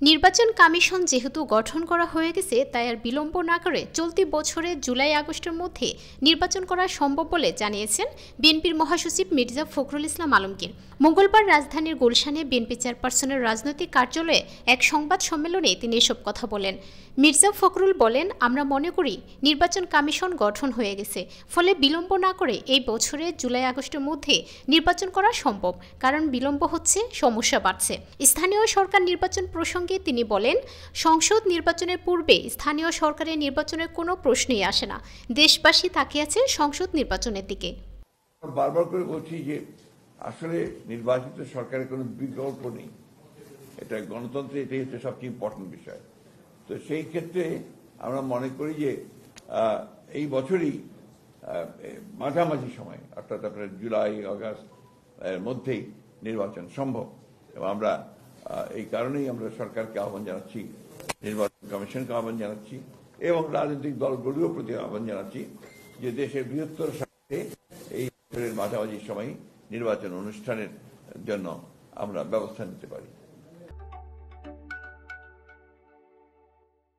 নির্বাচন কমিশন যেহেতু গঠন করা হয়ে গেছে, তাই আর বিলম্ব না করে চলতি বছরের জুলাই-আগস্টের মধ্যে নির্বাচন করা সম্ভব বলে জানিয়েছেন বিএনপির মহাসচিব মির্জা ফখরুল ইসলাম আলমগীর। মঙ্গলবার রাজধানীর গুলশানে বিএনপি চেয়ারপারসনের রাজনৈতিক কার্যালয়ে এক সংবাদ সম্মেলনে তিনি এসব কথা বলেন। মির্জা ফখরুল বলেন, আমরা মনে করি নির্বাচন কমিশন গঠন হয়ে গেছে, ফলে বিলম্ব না করে এই বছরের জুলাই-আগস্টের মধ্যে নির্বাচন করা সম্ভব। কারণ বিলম্ব হচ্ছে, সমস্যা বাড়ছে। স্থানীয় সরকার নির্বাচন প্রসঙ্গে তিনি বলেন, সংসদ নির্বাচনের পূর্বে স্থানীয় সরকারের নির্বাচনের কোনো প্রশ্নই আসে না। দেশবাসী তাকিয়ে আছে সংসদ নির্বাচনের দিকে। বারবার করে বলছি যে আসলে নির্বাচিত সরকারের কোনো বিকল্প নেই। এটা গণতন্ত্রে এটাই হচ্ছে সবচেয়ে ইম্পর্টেন্ট বিষয়। তো সেই ক্ষেত্রে আমরা মনে করি যে এই বছরই মাঝামাঝি সময়, অর্থাৎ আপনার জুলাই আগস্ট এর মধ্যেই নির্বাচন সম্ভব। এবং আমরা এই কারণেই আমরা সরকারকে আহ্বান জানাচ্ছি, নির্বাচন কমিশনকে আহ্বান জানাচ্ছি এবং রাজনৈতিক দলগুলিও প্রতি আহ্বান জানাচ্ছি যে দেশের বৃহত্তর স্বার্থে এই বছরের মাঝামাঝি সময় নির্বাচন অনুষ্ঠানের জন্য আমরা ব্যবস্থা নিতে পারি।